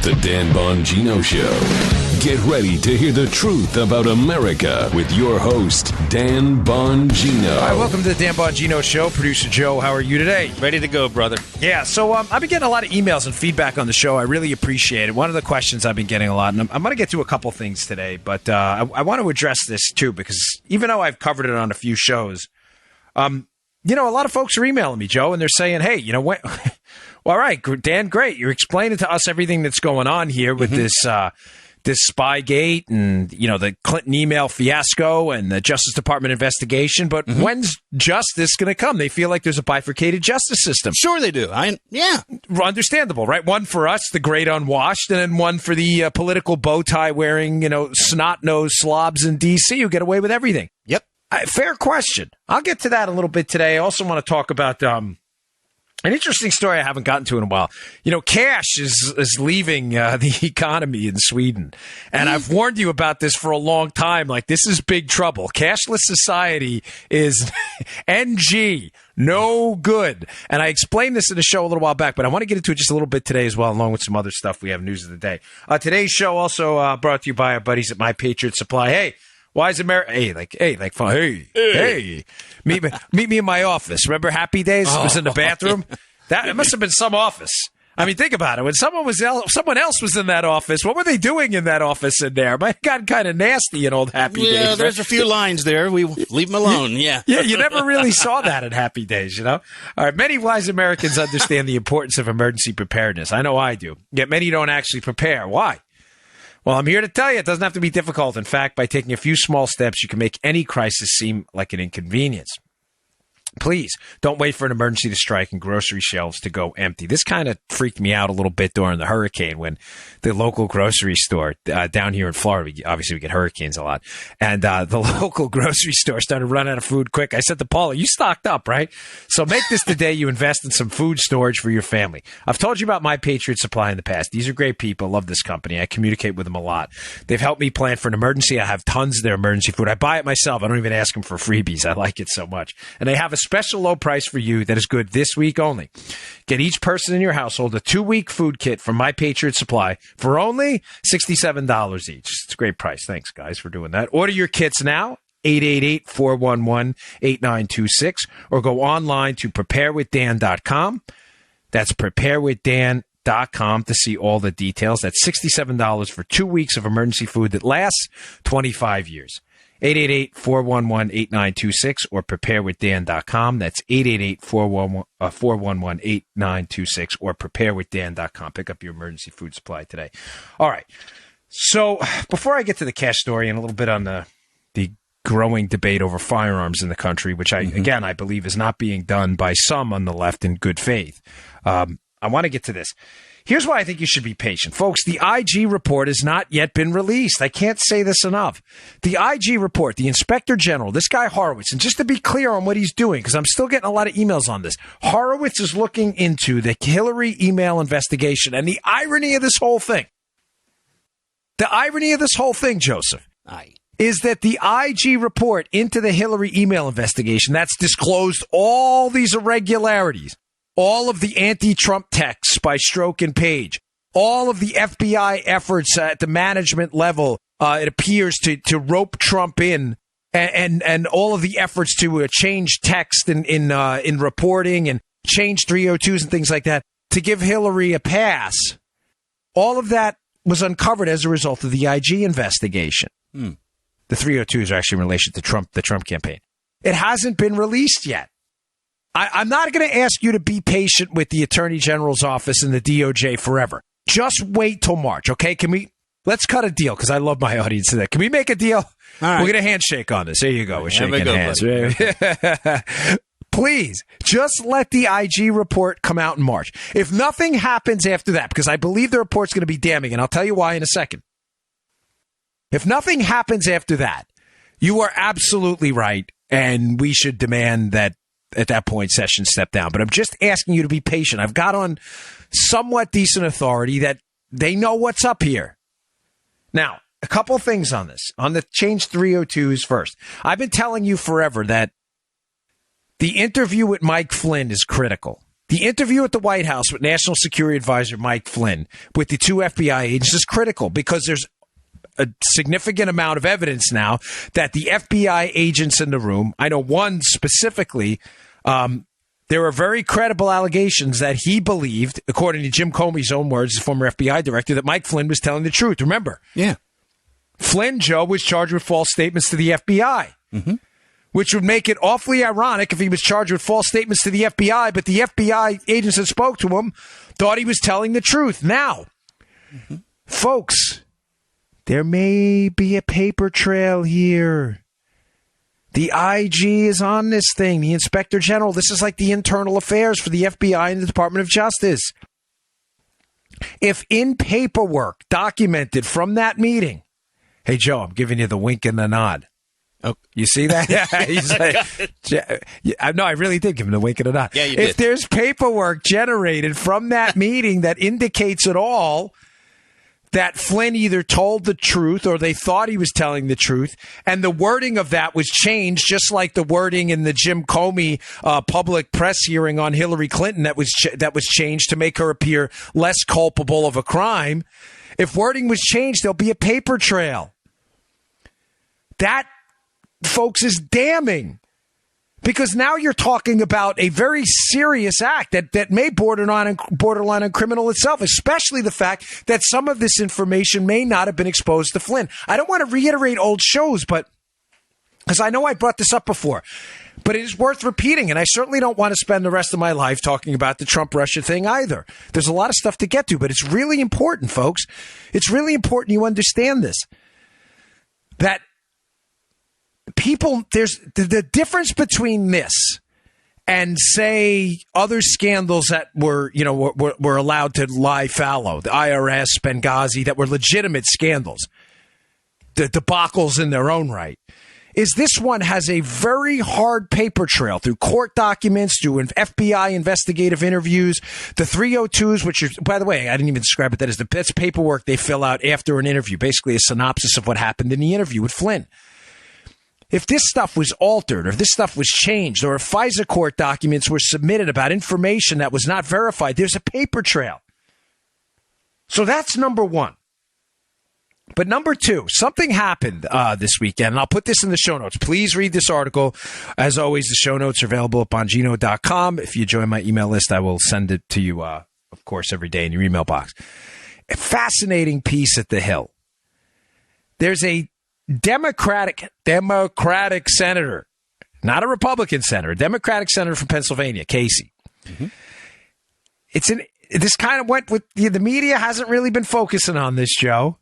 The Dan Bongino Show. Get ready to hear the truth about America with your host, Dan Bongino. All right, welcome to the Dan Bongino Show. Producer Joe, how are you today? Ready to go, brother. Yeah, so I've been getting a lot of emails and feedback on the show. I really appreciate it. One of the questions I've been getting a lot, and I'm going to get to a couple things today, but I want to address this too, because even though I've covered it on a few shows, a lot of folks are emailing me, Joe, and they're saying, hey, what? Well, all right, Dan, great. You're explaining to us everything that's going on here with this Spygate and, the Clinton email fiasco and the Justice Department investigation. But when's justice going to come? They feel like there's a bifurcated justice system. Sure they do. Yeah. Understandable, right? One for us, the great unwashed, and then one for the political bow tie wearing, snot-nosed slobs in D.C. who get away with everything. Yep. Fair question. I'll get to that a little bit today. I also want to talk about an interesting story I haven't gotten to in a while. Cash is leaving the economy in Sweden. And I've warned you about this for a long time. Like, this is big trouble. Cashless society is NG, no good. And I explained this in the show a little while back, but I want to get into it just a little bit today as well, along with some other stuff. We have news of the day. Today's show also brought to you by our buddies at My Patriot Supply. Hey, why is America? Hey. Meet me in my office. Remember Happy Days? It was in the bathroom. It must have been some office. I mean, think about it. When someone else was in that office, what were they doing in that office in there? It got kind of nasty in old Happy Days. Yeah, there's a few lines there. We leave them alone. Yeah. Yeah, you never really saw that at Happy Days, All right, many wise Americans understand the importance of emergency preparedness. I know I do. Yet many don't actually prepare. Why? Well, I'm here to tell you it doesn't have to be difficult. In fact, by taking a few small steps, you can make any crisis seem like an inconvenience. Please don't wait for an emergency to strike and grocery shelves to go empty. This kind of freaked me out a little bit during the hurricane when the local grocery store down here in Florida, obviously we get hurricanes a lot, and the local grocery store started running out of food quick. I said to Paula, you stocked up, right? So make this the day you invest in some food storage for your family. I've told you about My Patriot Supply in the past. These are great people. Love this company. I communicate with them a lot. They've helped me plan for an emergency. I have tons of their emergency food. I buy it myself. I don't even ask them for freebies. I like it so much. And they have a special low price for you that is good this week only. Get each person in your household a 2-week food kit from My Patriot Supply for only $67 each. It's a great price. Thanks, guys, for doing that. Order your kits now, 888-411-8926, or go online to preparewithdan.com. That's preparewithdan.com to see all the details. That's $67 for 2 weeks of emergency food that lasts 25 years. 888-411-8926 or preparewithdan.com. That's 888-411-8926 or preparewithdan.com. Pick up your emergency food supply today. All right. So before I get to the cash story and a little bit on the growing debate over firearms in the country, which I believe is not being done by some on the left in good faith, I want to get to this. Here's why I think you should be patient. Folks, the IG report has not yet been released. I can't say this enough. The IG report, the Inspector General, this guy Horowitz, and just to be clear on what he's doing, because I'm still getting a lot of emails on this, Horowitz is looking into the Hillary email investigation. And the irony of this whole thing, Joseph, is that the IG report into the Hillary email investigation, that's disclosed all these irregularities. All of the anti-Trump texts by Strzok and Page, all of the FBI efforts at the management level, it appears to rope Trump in, and all of the efforts to change text in reporting and change 302s and things like that to give Hillary a pass. All of that was uncovered as a result of the IG investigation. The 302s are actually in relation to the Trump campaign. It hasn't been released yet. I'm not going to ask you to be patient with the Attorney General's office and the DOJ forever. Just wait till March, okay? Let's cut a deal, because I love my audience today. Can we make a deal? All right. We're going to handshake on this. There you go. We're shaking hands. Please, just let the IG report come out in March. If nothing happens after that, because I believe the report's going to be damning, and I'll tell you why in a second. If nothing happens after that, you are absolutely right, and we should demand that at that point, Sessions step down. But I'm just asking you to be patient. I've got on somewhat decent authority that they know what's up here. Now, a couple things on this. On the change 302s first. I've been telling you forever that the interview with Mike Flynn is critical. The interview at the White House with National Security Advisor Mike Flynn with the two FBI agents is critical because there's a significant amount of evidence now that the FBI agents in the room, I know one specifically, there are very credible allegations that he believed, according to Jim Comey's own words, the former FBI director, that Mike Flynn was telling the truth. Remember? Yeah. Flynn, Joe, was charged with false statements to the FBI, which would make it awfully ironic if he was charged with false statements to the FBI, but the FBI agents that spoke to him thought he was telling the truth. Now, folks, there may be a paper trail here. The IG is on this thing, the Inspector General. This is like the internal affairs for the FBI and the Department of Justice. If in paperwork documented from that meeting, hey, Joe, I'm giving you the wink and the nod. Oh, you see that? He's like, no, I really did give him the wink and the nod. Yeah, you did. If there's paperwork generated from that meeting that indicates at all that Flynn either told the truth or they thought he was telling the truth, and the wording of that was changed, just like the wording in the Jim Comey public press hearing on Hillary Clinton that was changed to make her appear less culpable of a crime. If wording was changed, there'll be a paper trail. That, folks, is damning. Because now you're talking about a very serious act that may borderline on criminal itself, especially the fact that some of this information may not have been exposed to Flynn. I don't want to reiterate old shows, but because I know I brought this up before, but it is worth repeating, and I certainly don't want to spend the rest of my life talking about the Trump-Russia thing either. There's a lot of stuff to get to, but it's really important, folks. It's really important you understand this. That people, there's the difference between this and, say, other scandals that were allowed to lie fallow, the IRS, Benghazi, that were legitimate scandals, the debacles in their own right, is this one has a very hard paper trail through court documents, through FBI investigative interviews, the 302s, which are, by the way, I didn't even describe it, that's paperwork they fill out after an interview, basically a synopsis of what happened in the interview with Flynn. If this stuff was altered, or if this stuff was changed, or if FISA court documents were submitted about information that was not verified, there's a paper trail. So that's number one. But number two, something happened this weekend, and I'll put this in the show notes. Please read this article. As always, the show notes are available at Bongino.com. If you join my email list, I will send it to you, of course, every day in your email box. A fascinating piece at The Hill. There's a Democratic senator, not a Republican senator, a Democratic senator from Pennsylvania, Casey. This kind of went with the media hasn't really been focusing on this, Joe.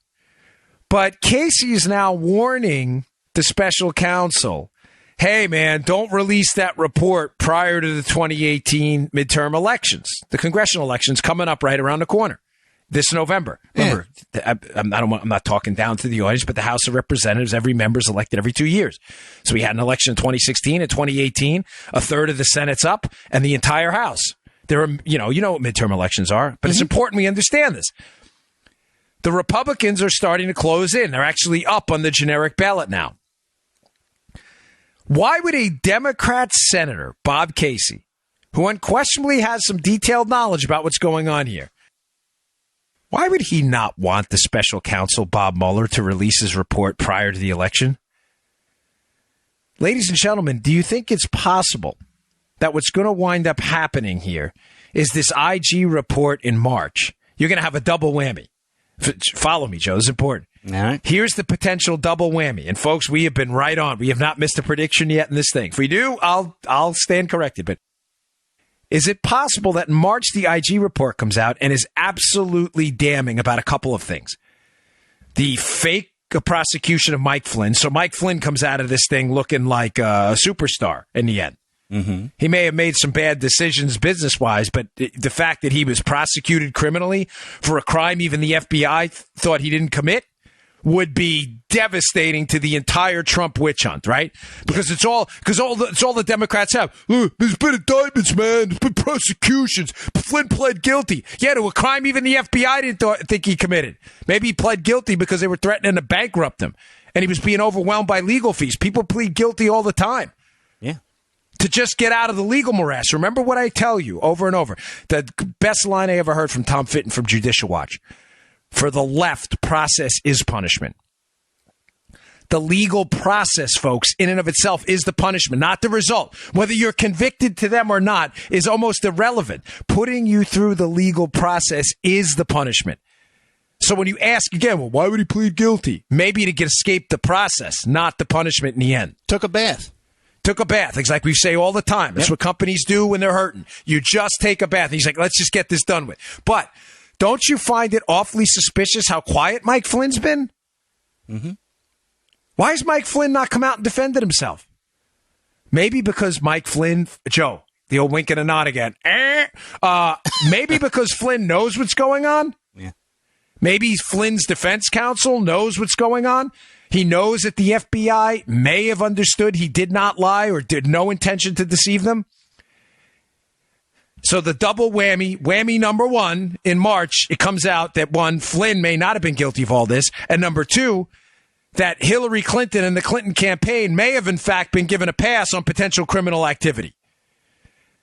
But Casey is now warning the special counsel, hey, man, don't release that report prior to the 2018 midterm elections. The congressional elections coming up right around the corner this November. Remember, I'm not talking down to the audience, but the House of Representatives, every member is elected every 2 years. So we had an election in 2016 and 2018. A third of the Senate's up and the entire House. There are, you know what midterm elections are, but it's important we understand this. The Republicans are starting to close in. They're actually up on the generic ballot now. Why would a Democrat senator, Bob Casey, who unquestionably has some detailed knowledge about what's going on here, why would he not want the special counsel, Bob Mueller, to release his report prior to the election? Ladies and gentlemen, do you think it's possible that what's going to wind up happening here is this IG report in March? You're going to have a double whammy. Follow me, Joe. This is important. All right. Here's the potential double whammy. And folks, we have been right on. We have not missed a prediction yet in this thing. If we do, I'll stand corrected. But is it possible that in March the IG report comes out and is absolutely damning about a couple of things? The fake prosecution of Mike Flynn. So Mike Flynn comes out of this thing looking like a superstar in the end. He may have made some bad decisions business-wise, but the fact that he was prosecuted criminally for a crime even the FBI thought he didn't commit would be devastating to the entire Trump witch hunt, right? Because it's all the Democrats have. There's been indictments, man. There's been prosecutions. Flynn pled guilty. Yeah, to a crime even the FBI didn't think he committed. Maybe he pled guilty because they were threatening to bankrupt him, and he was being overwhelmed by legal fees. People plead guilty all the time to just get out of the legal morass. Remember what I tell you over and over. The best line I ever heard from Tom Fitton from Judicial Watch. For the left, process is punishment. The legal process, folks, in and of itself is the punishment, not the result. Whether you're convicted to them or not is almost irrelevant. Putting you through the legal process is the punishment. So when you ask again, well, why would he plead guilty? Maybe to escape the process, not the punishment in the end. Took a bath. Took a bath. It's like we say all the time. That's what companies do when they're hurting. You just take a bath. And he's like, let's just get this done with. But don't you find it awfully suspicious how quiet Mike Flynn's been? Mm-hmm. Why has Mike Flynn not come out and defended himself? Maybe because Mike Flynn, Joe, the old wink and a nod again. Maybe because Flynn knows what's going on. Yeah. Maybe Flynn's defense counsel knows what's going on. He knows that the FBI may have understood he did not lie or did no intention to deceive them. So the double whammy number one, in March, it comes out that one, Flynn may not have been guilty of all this. And number two, that Hillary Clinton and the Clinton campaign may have, in fact, been given a pass on potential criminal activity.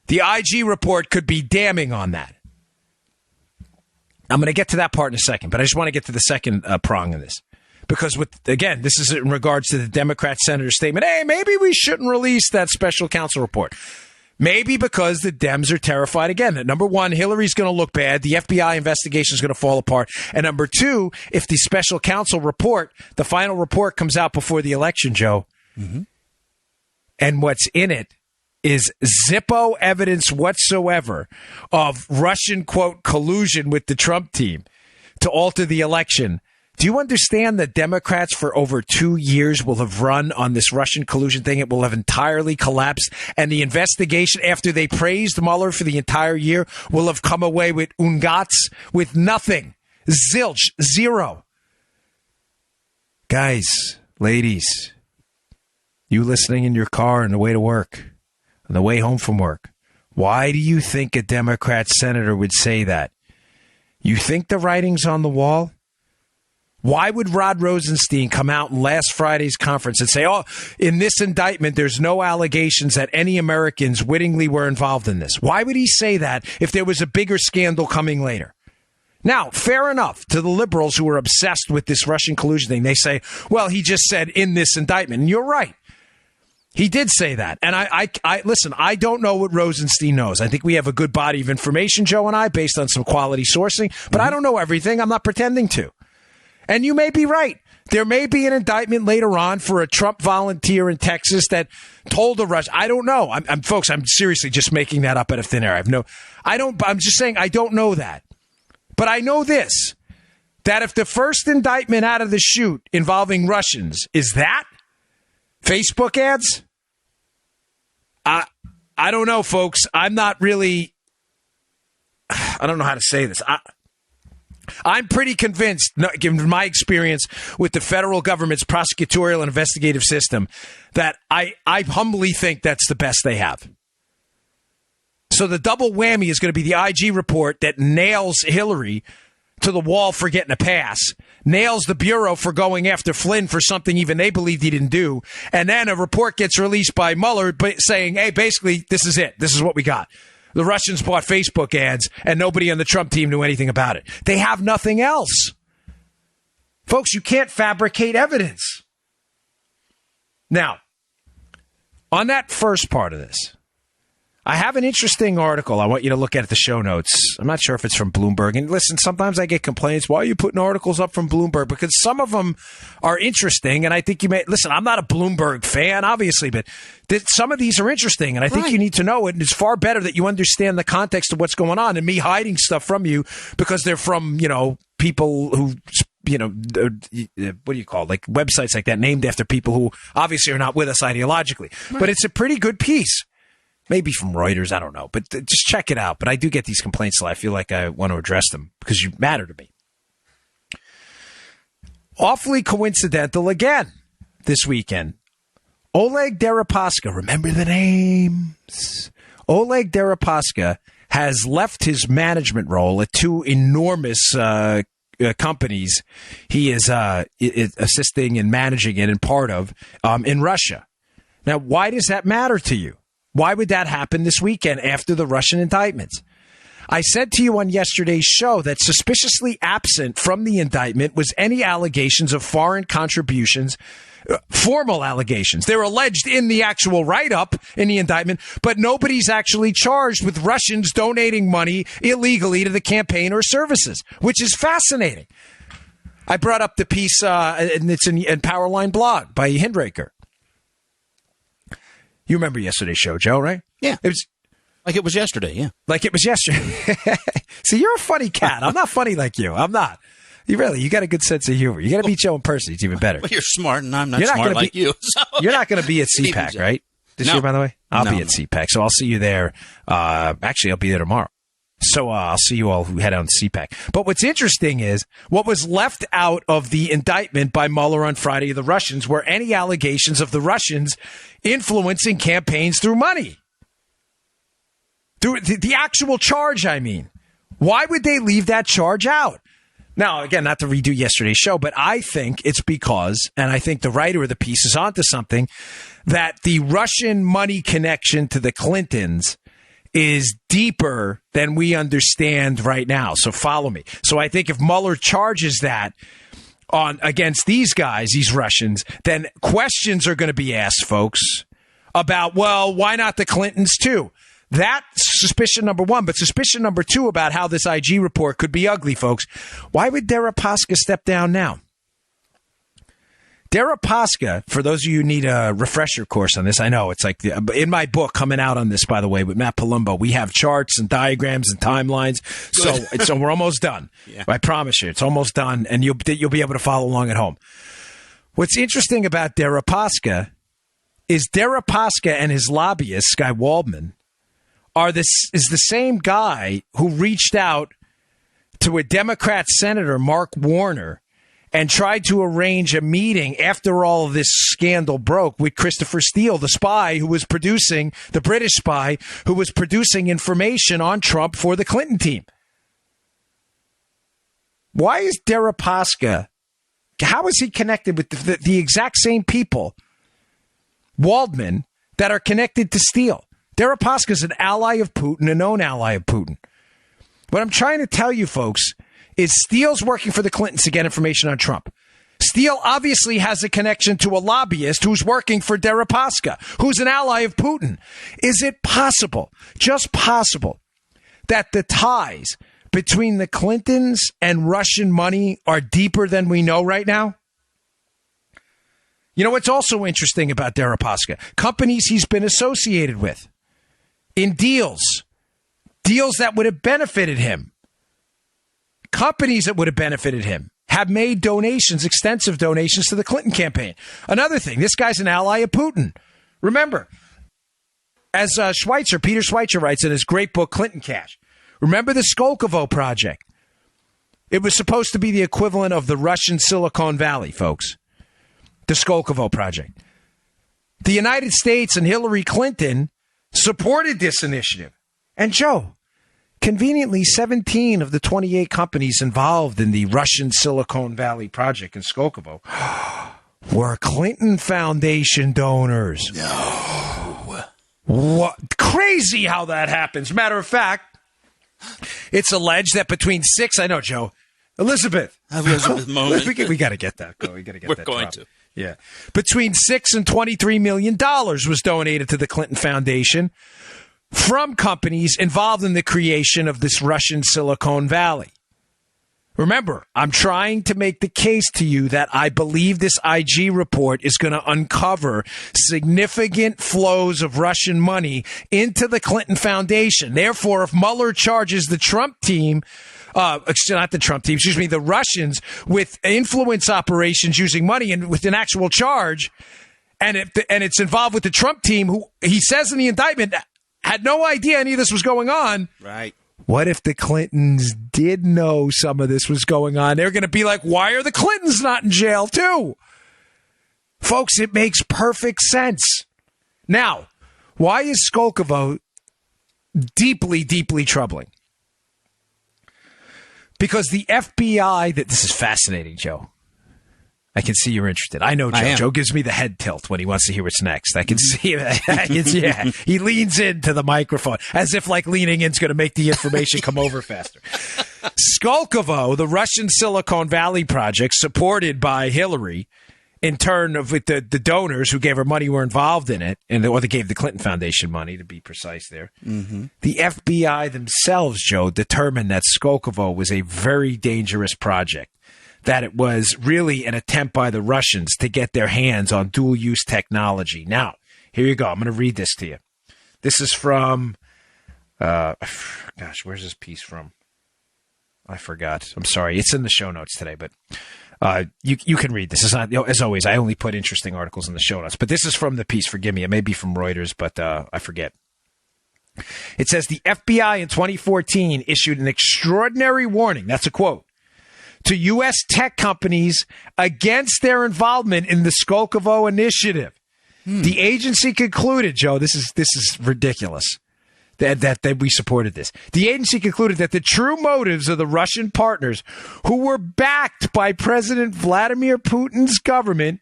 The IG report could be damning on that. I'm going to get to that part in a second, but I just want to get to the second prong of this. Because, again, this is in regards to the Democrat senator's statement, hey, maybe we shouldn't release that special counsel report. Maybe because the Dems are terrified, again, that number one, Hillary's going to look bad, the FBI investigation is going to fall apart, and number two, if the special counsel report, the final report comes out before the election, Joe, and what's in it is Zippo evidence whatsoever of Russian, quote, collusion with the Trump team to alter the election. Do you understand that Democrats for over 2 years will have run on this Russian collusion thing? It will have entirely collapsed. And the investigation, after they praised Mueller for the entire year, will have come away with ungats, with nothing. Zilch. Zero. Guys, ladies, you listening in your car on the way to work, on the way home from work, why do you think a Democrat senator would say that? You think the writing's on the wall? Why would Rod Rosenstein come out in last Friday's conference and say, oh, in this indictment, there's no allegations that any Americans wittingly were involved in this? Why would he say that if there was a bigger scandal coming later? Now, fair enough to the liberals who are obsessed with this Russian collusion thing. They say, well, he just said in this indictment. And you're right. He did say that. And I listen, I don't know what Rosenstein knows. I think we have a good body of information, Joe and I, based on some quality sourcing. But I don't know everything. I'm not pretending to. And you may be right. There may be an indictment later on for a Trump volunteer in Texas that told a Russian. I don't know. Folks, I'm seriously just making that up out of thin air. I'm just saying I don't know that. But I know this, that if the first indictment out of the chute involving Russians is that, Facebook ads, I don't know, folks. I'm not really, I don't know how to say this. I'm pretty convinced, given my experience with the federal government's prosecutorial and investigative system, that I humbly think that's the best they have. So the double whammy is going to be the IG report that nails Hillary to the wall for getting a pass, nails the Bureau for going after Flynn for something even they believed he didn't do, and then a report gets released by Mueller saying, hey, basically, this is it. This is what we got. The Russians bought Facebook ads, and nobody on the Trump team knew anything about it. They have nothing else. Folks, you can't fabricate evidence. Now, on that first part of this, I have an interesting article I want you to look at the show notes. I'm not sure if it's from Bloomberg. And listen, sometimes I get complaints, why are you putting articles up from Bloomberg? Because some of them are interesting, and I think you may... Listen, I'm not a Bloomberg fan, obviously, but some of these are interesting, and I think you need to know it, and it's far better that you understand the context of what's going on than me hiding stuff from you because they're from, people who... what do you call it? Like websites like that named after people who obviously are not with us ideologically. Right. But it's a pretty good piece. Maybe from Reuters, I don't know. But just check it out. But I do get these complaints, so I feel like I want to address them because you matter to me. Awfully coincidental again this weekend. Oleg Deripaska, remember the names? Oleg Deripaska has left his management role at two enormous companies he is assisting and managing it and part of in Russia. Now, why does that matter to you? Why would that happen this weekend after the Russian indictments? I said to you on yesterday's show that suspiciously absent from the indictment was any allegations of foreign contributions, formal allegations. They're alleged in the actual write-up in the indictment, but nobody's actually charged with Russians donating money illegally to the campaign or services, which is fascinating. I brought up the piece, and it's in Powerline blog by Hindraker. You remember yesterday's show, Joe, right? Yeah. It was like it was yesterday, yeah. Like it was yesterday. See, you're a funny cat. I'm not funny like you. I'm not. You got a good sense of humor. You got to meet Joe in person. It's even better. Well, you're smart, and I'm not smart like you. So. You're not going to be at CPAC, right? This year, by the way? I'll be at CPAC, so I'll see you there. Actually, I'll be there tomorrow. So I'll see you all who head on to CPAC. But what's interesting is what was left out of the indictment by Mueller on Friday of the Russians were any allegations of the Russians influencing campaigns through money. The actual charge, I mean. Why would they leave that charge out? Now, again, not to redo yesterday's show, but I think it's because, and I think the writer of the piece is onto something, that the Russian money connection to the Clintons is deeper than we understand right now. So follow me. So I think if Mueller charges that against these guys, these Russians, then questions are going to be asked, folks, about, well, why not the Clintons too? That's suspicion number one. But suspicion number two about how this IG report could be ugly, folks. Why would Deripaska step down now? Deripaska, for those of you who need a refresher course on this, I know it's like in my book coming out on this, by the way, with Matt Palumbo, we have charts and diagrams and timelines. So we're almost done. Yeah. I promise you, it's almost done, and you'll be able to follow along at home. What's interesting about Deripaska is Deripaska and his lobbyist, Skye Waldman, is the same guy who reached out to a Democrat Senator, Mark Warner, and tried to arrange a meeting after all of this scandal broke with Christopher Steele, the spy who was producing, the British spy who was producing information on Trump for the Clinton team. Why is Deripaska, how is he connected with the exact same people, Waldman, that are connected to Steele? Deripaska is an ally of Putin, a known ally of Putin. What I'm trying to tell you, folks, is Steele's working for the Clintons to get information on Trump. Steele obviously has a connection to a lobbyist who's working for Deripaska, who's an ally of Putin. Is it possible, just possible, that the ties between the Clintons and Russian money are deeper than we know right now? You know what's also interesting about Deripaska? Companies he's been associated with in deals that would have benefited him. Companies that would have benefited him have made donations, extensive donations to the Clinton campaign. Another thing, this guy's an ally of Putin. Remember, as Peter Schweitzer writes in his great book, Clinton Cash, remember the Skolkovo project? It was supposed to be the equivalent of the Russian Silicon Valley, folks. The Skolkovo project. The United States and Hillary Clinton supported this initiative. And Joe, conveniently, 17 of the 28 companies involved in the Russian Silicon Valley project in Skolkovo were Clinton Foundation donors. No. What? Crazy how that happens. Matter of fact, it's alleged that between I know, Joe. Elizabeth moment. we got to get that. We got to get We're that. going drop. to. Yeah. Between $6 and $23 million was donated to the Clinton Foundation from companies involved in the creation of this Russian Silicon Valley. Remember, I'm trying to make the case to you that I believe this IG report is going to uncover significant flows of Russian money into the Clinton Foundation. Therefore, if Mueller charges the Trump team, the Russians with influence operations using money and with an actual charge, and it's involved with the Trump team, who he says in the indictment had no idea any of this was going on. Right. What if the Clintons did know some of this was going on? They're going to be like, why are the Clintons not in jail too? Folks, it makes perfect sense. Now, why is Skolkovo deeply, deeply troubling? Because the FBI, this is fascinating, Joe. I can see you're interested. I know Joe. Joe gives me the head tilt when he wants to hear what's next. I can see that. He leans into the microphone as if like leaning in is going to make the information come over faster. Skolkovo, the Russian Silicon Valley project supported by Hillary, in turn with the donors who gave her money were involved in it, or they gave the Clinton Foundation money, to be precise there. Mm-hmm. The FBI themselves, Joe, determined that Skolkovo was a very dangerous project, that it was really an attempt by the Russians to get their hands on dual-use technology. Now, here you go. I'm going to read this to you. This is from, where's this piece from? I forgot. I'm sorry. It's in the show notes today, but you can read this. It's not, as always, I only put interesting articles in the show notes, but this is from the piece. Forgive me. It may be from Reuters, but I forget. It says the FBI in 2014 issued an extraordinary warning. That's a quote. To U.S. tech companies against their involvement in the Skolkovo initiative. The agency concluded, Joe, this is ridiculous, that we supported this. The agency concluded that the true motives of the Russian partners, who were backed by President Vladimir Putin's government,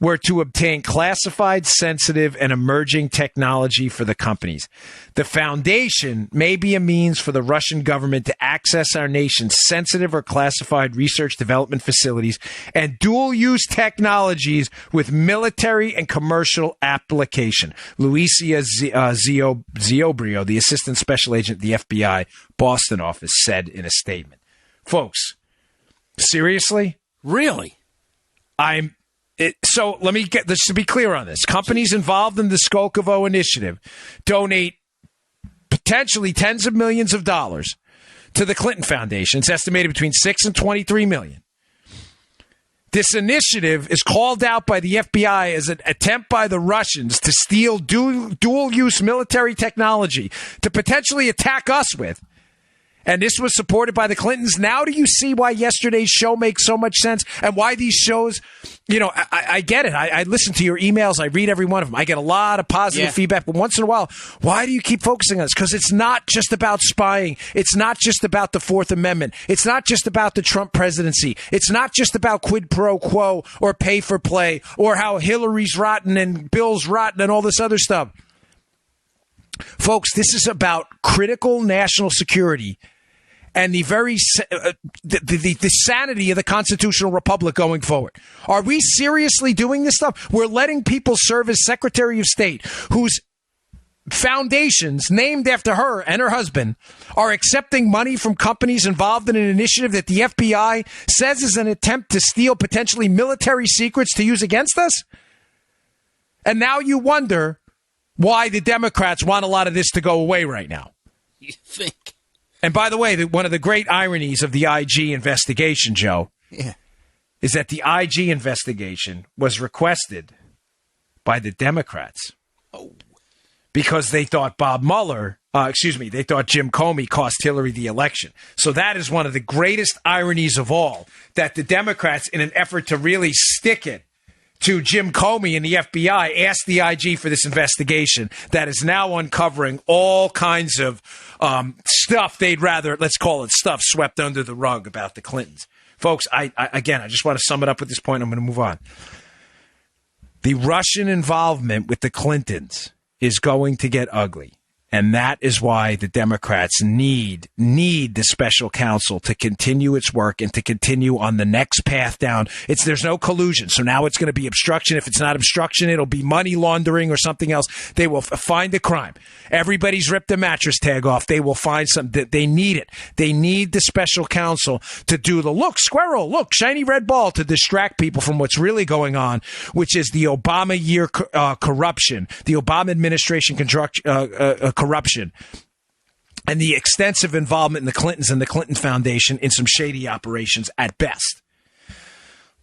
were to obtain classified, sensitive, and emerging technology for the companies. The foundation may be a means for the Russian government to access our nation's sensitive or classified research development facilities and dual-use technologies with military and commercial application. Lucia Ziobrio, the assistant special agent at the FBI Boston office, said in a statement. Folks, seriously? Really? So let me get this to be clear on this. Companies involved in the Skolkovo initiative donate potentially tens of millions of dollars to the Clinton Foundation. It's estimated between $6 and $23 million. This initiative is called out by the FBI as an attempt by the Russians to steal dual-use military technology to potentially attack us with. And this was supported by the Clintons. Now do you see why yesterday's show makes so much sense and why these shows, I get it. I listen to your emails. I read every one of them. I get a lot of positive feedback. But once in a while, why do you keep focusing on this? Because it's not just about spying. It's not just about the Fourth Amendment. It's not just about the Trump presidency. It's not just about quid pro quo or pay for play or how Hillary's rotten and Bill's rotten and all this other stuff. Folks, this is about critical national security and the very the sanity of the constitutional republic going forward. Are we seriously doing this stuff? We're letting people serve as Secretary of State whose foundations named after her and her husband are accepting money from companies involved in an initiative that the FBI says is an attempt to steal potentially military secrets to use against us? And now you wonder why the Democrats want a lot of this to go away right now. You think? And by the way, one of the great ironies of the IG investigation, Joe, is that the IG investigation was requested by the Democrats because they thought they thought Jim Comey cost Hillary the election. So that is one of the greatest ironies of all, that the Democrats, in an effort to really stick it to Jim Comey and the FBI, asked the IG for this investigation that is now uncovering all kinds of stuff they'd rather, let's call it stuff, swept under the rug about the Clintons. Folks, I just want to sum it up at this point. I'm going to move on. The Russian involvement with the Clintons is going to get ugly. And that is why the Democrats need the special counsel to continue its work and to continue on the next path down. There's no collusion. So now it's going to be obstruction. If it's not obstruction, it'll be money laundering or something else. They will find the crime. Everybody's ripped the mattress tag off. They will find something. They need it. They need the special counsel to do the squirrel, shiny red ball, to distract people from what's really going on, which is the Obama year corruption, the Obama administration corruption, and the extensive involvement in the Clintons and the Clinton Foundation in some shady operations at best.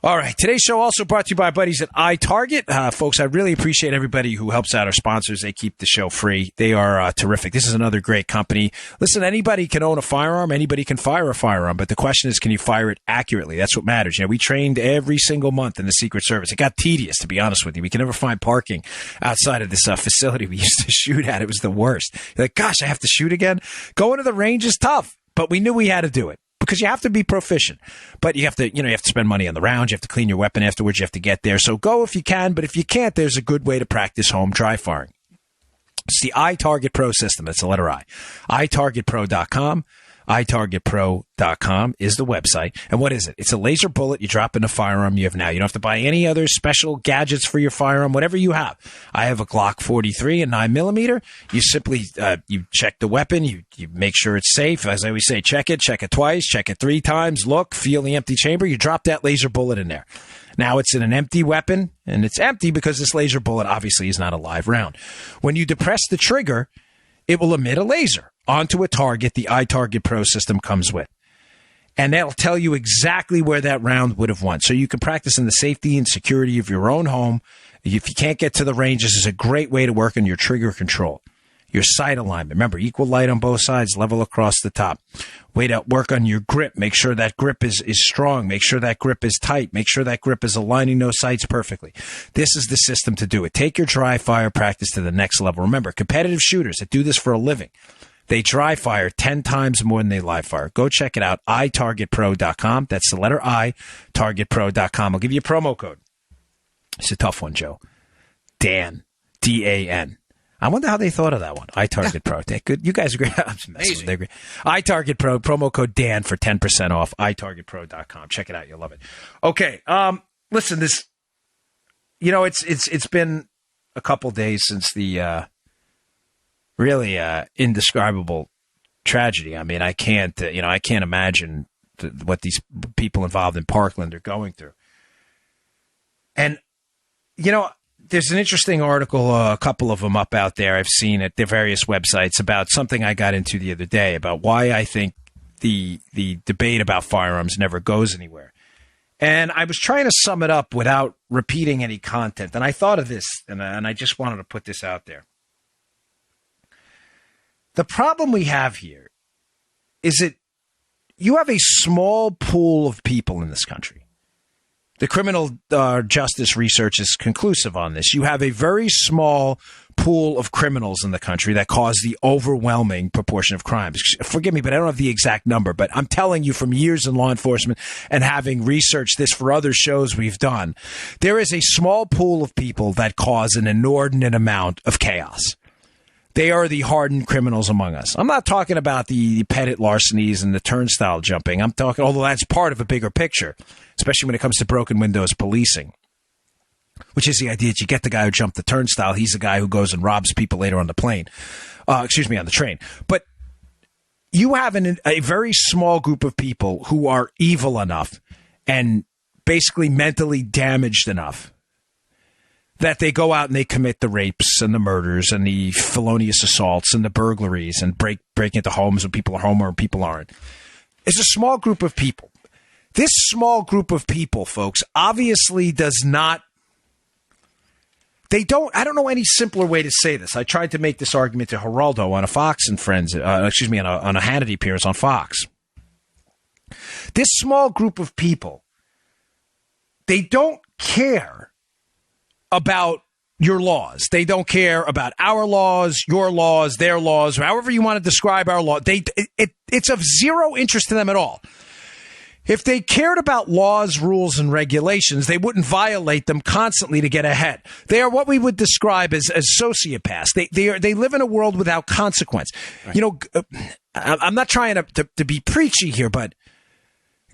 All right. Today's show also brought to you by our buddies at iTarget. Folks, I really appreciate everybody who helps out our sponsors. They keep the show free. They are terrific. This is another great company. Listen, anybody can own a firearm. Anybody can fire a firearm. But the question is, can you fire it accurately? That's what matters. We trained every single month in the Secret Service. It got tedious, to be honest with you. We can never find parking outside of this facility we used to shoot at. It was the worst. You're like, gosh, I have to shoot again? Going to the range is tough. But we knew we had to do it. because you have to be proficient. But you have to, you have to spend money on the rounds. You have to clean your weapon afterwards. You have to get there. So go if you can. But if you can't, there's a good way to practice home dry firing. It's the iTarget Pro system. That's the letter I. iTargetPro.com. iTargetPro.com is the website. And what is it? It's a laser bullet you drop in a firearm you have now. You don't have to buy any other special gadgets for your firearm, whatever you have. I have a Glock 43 and 9mm. You simply you check the weapon. You make sure it's safe. As I always say, check it twice, check it 3 times, look, feel the empty chamber. You drop that laser bullet in there. Now it's in an empty weapon, and it's empty because this laser bullet obviously is not a live round. When you depress the trigger, it will emit a laser onto a target the iTarget Pro system comes with. And that'll tell you exactly where that round would have went. So you can practice in the safety and security of your own home. If you can't get to the range, this is a great way to work on your trigger control. Your sight alignment. Remember, equal light on both sides, level across the top. Way to work on your grip. Make sure that grip is strong. Make sure that grip is tight. Make sure that grip is aligning those sights perfectly. This is the system to do it. Take your dry fire practice to the next level. Remember, competitive shooters that do this for a living, they dry fire 10 times more than they live fire. Go check it out, iTargetPro.com. That's the letter I, TargetPro.com. I'll give you a promo code. It's a tough one, Joe. Dan, D-A-N. I wonder how they thought of that one. iTarget Pro. Good. You guys are great. I'm just messing with them. They're great. iTarget Pro, promo code Dan for 10% off. iTargetPro.com. Check it out. You'll love it. Okay. Listen, this, it's been a couple days since the really indescribable tragedy. I mean, I can't imagine what these people involved in Parkland are going through. And, there's an interesting article, a couple of them up out there I've seen at the various websites about something I got into the other day about why I think the debate about firearms never goes anywhere. And I was trying to sum it up without repeating any content. And I thought of this, and I just wanted to put this out there. The problem we have here is that you have a small pool of people in this country. The criminal justice research is conclusive on this. You have a very small pool of criminals in the country that cause the overwhelming proportion of crimes. Forgive me, but I don't have the exact number, but I'm telling you from years in law enforcement and having researched this for other shows we've done, there is a small pool of people that cause an inordinate amount of chaos. They are the hardened criminals among us. I'm not talking about the petty larcenies and the turnstile jumping. I'm talking, although that's part of a bigger picture, especially when it comes to broken windows policing, which is the idea that you get the guy who jumped the turnstile. He's the guy who goes and robs people later on the plane. On the train. But you have a very small group of people who are evil enough and basically mentally damaged enough that they go out and they commit the rapes and the murders and the felonious assaults and the burglaries and break into homes when people are home or people aren't. It's a small group of people. This small group of people, folks, obviously does not. I don't know any simpler way to say this. I tried to make this argument to Geraldo on a Fox and Friends, on a Hannity appearance on Fox. This small group of people, they don't care about your laws. They don't care about our laws, your laws, their laws, however you want to describe our law. It's of zero interest to them at all. If they cared about laws, rules, and regulations, they wouldn't violate them constantly to get ahead. They are what we would describe as sociopaths. They live in a world without consequence. Right. I'm not trying to be preachy here, but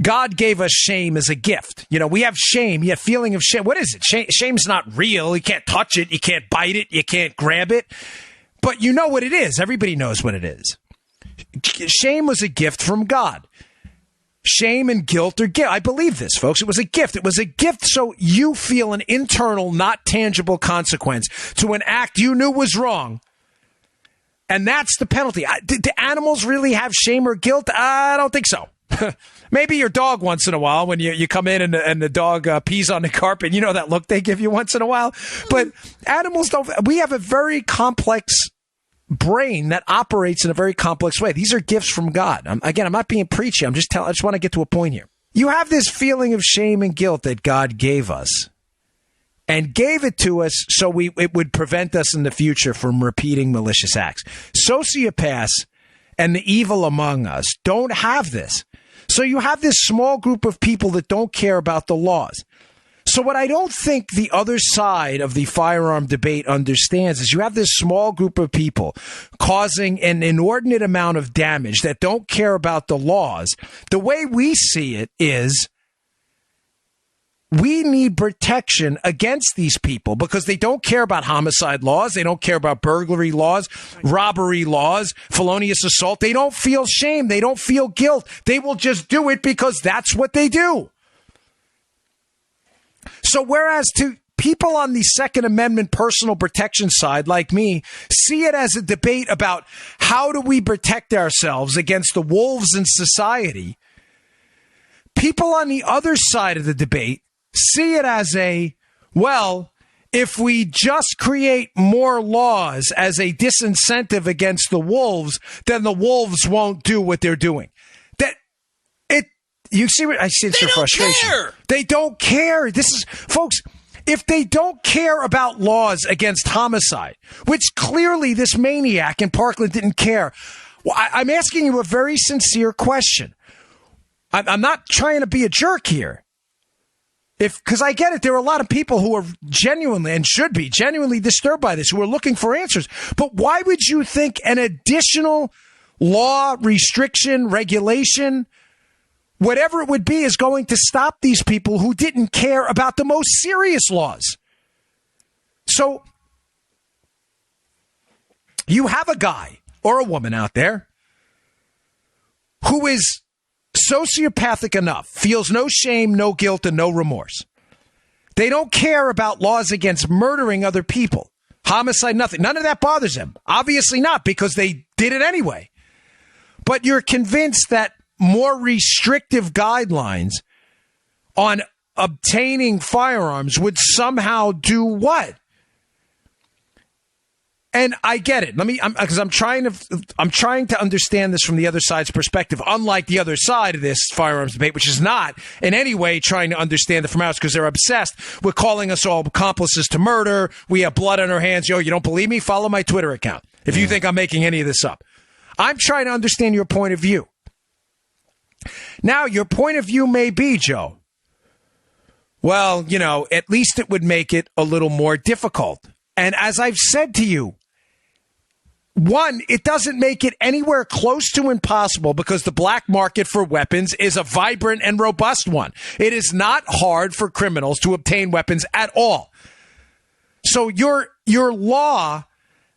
God gave us shame as a gift. We have shame. You have feeling of shame. What is it? Shame's not real. You can't touch it. You can't bite it. You can't grab it. But you know what it is. Everybody knows what it is. Shame was a gift from God. Shame and guilt are gift. I believe this, folks. It was a gift. It was a gift so you feel an internal, not tangible consequence to an act you knew was wrong. And that's the penalty. Do animals really have shame or guilt? I don't think so. Maybe your dog once in a while when you come in and the dog pees on the carpet. You know that look they give you once in a while. But animals don't. We have a very complex brain that operates in a very complex way. These are gifts from God. I'm not being preachy. I just want to get to a point here. You have this feeling of shame and guilt that God gave us and gave it to us so it would prevent us in the future from repeating malicious acts. Sociopaths and the evil among us don't have this. So you have this small group of people that don't care about the laws. So what I don't think the other side of the firearm debate understands is you have this small group of people causing an inordinate amount of damage that don't care about the laws. The way we see it is we need protection against these people because they don't care about homicide laws. They don't care about burglary laws, robbery laws, felonious assault. They don't feel shame. They don't feel guilt. They will just do it because that's what they do. So whereas to people on the Second Amendment personal protection side like me see it as a debate about how do we protect ourselves against the wolves in society, people on the other side of the debate see it as if we just create more laws as a disincentive against the wolves, then the wolves won't do what they're doing. You see what I see? It's your frustration. Care. They don't care. This is, folks, if they don't care about laws against homicide, which clearly this maniac in Parkland didn't care, well, I'm asking you a very sincere question. I'm not trying to be a jerk here. Because I get it, there are a lot of people who are genuinely and should be genuinely disturbed by this, who are looking for answers. But why would you think an additional law, restriction, regulation, whatever it would be, is going to stop these people who didn't care about the most serious laws? So you have a guy or a woman out there who is sociopathic enough, feels no shame, no guilt, and no remorse. They don't care about laws against murdering other people, homicide, nothing. None of that bothers them. Obviously not, because they did it anyway. But you're convinced that more restrictive guidelines on obtaining firearms would somehow do what? And I get it. Because I'm trying to understand this from the other side's perspective, unlike the other side of this firearms debate, which is not in any way trying to understand it from ours, because they're obsessed with calling us all accomplices to murder. We have blood on our hands. Yo, you don't believe me? Follow my Twitter account if you think I'm making any of this up. I'm trying to understand your point of view. Now, your point of view may be, Joe, well, at least it would make it a little more difficult. And as I've said to you, one, it doesn't make it anywhere close to impossible because the black market for weapons is a vibrant and robust one. It is not hard for criminals to obtain weapons at all. So your law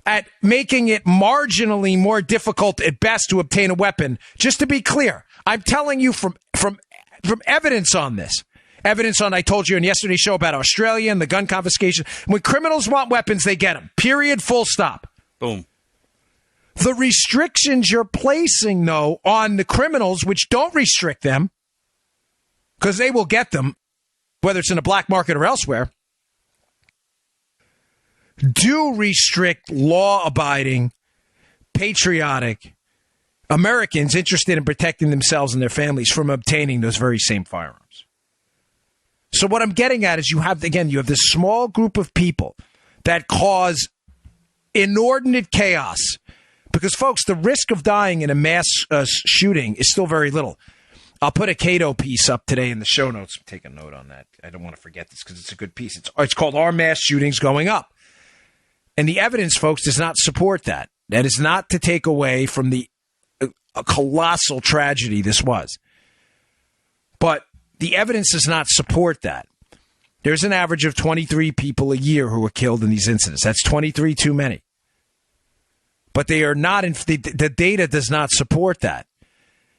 at making it marginally more difficult at best to obtain a weapon, just to be clear, I'm telling you from evidence on this. Evidence on, I told you in yesterday's show about Australia and the gun confiscation. When criminals want weapons, they get them. Period. Full stop. Boom. The restrictions you're placing, though, on the criminals, which don't restrict them, because they will get them, whether it's in the black market or elsewhere, do restrict law-abiding, patriotic Americans interested in protecting themselves and their families from obtaining those very same firearms. So what I'm getting at is you have this small group of people that cause inordinate chaos. Because, folks, the risk of dying in a mass shooting is still very little. I'll put a Cato piece up today in the show notes. Take a note on that. I don't want to forget this because it's a good piece. It's called Are Mass Shootings Going Up? And the evidence, folks, does not support that. That is not to take away from the colossal tragedy this was. But the evidence does not support that. There's an average of 23 people a year who are killed in these incidents. That's 23 too many. But they are not, the data does not support that.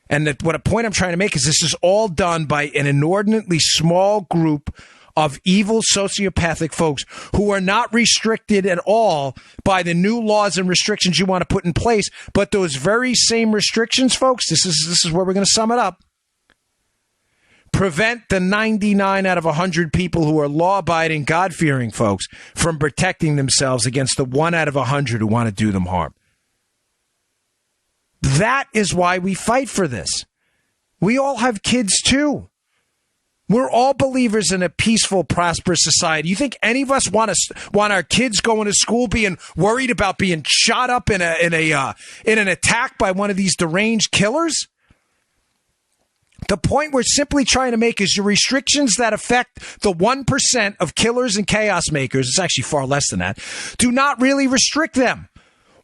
And what a point I'm trying to make is this is all done by an inordinately small group of evil sociopathic folks who are not restricted at all by the new laws and restrictions you want to put in place. But those very same restrictions, folks, this is where we're going to sum it up, prevent the 99 out of 100 people who are law-abiding, God-fearing folks from protecting themselves against the 1 out of 100 who want to do them harm. That is why we fight for this. We all have kids, too. We're all believers in a peaceful, prosperous society. You think any of us want our kids going to school being worried about being shot up in an attack by one of these deranged killers? The point we're simply trying to make is your restrictions that affect the 1% of killers and chaos makers, it's actually far less than that, do not really restrict them,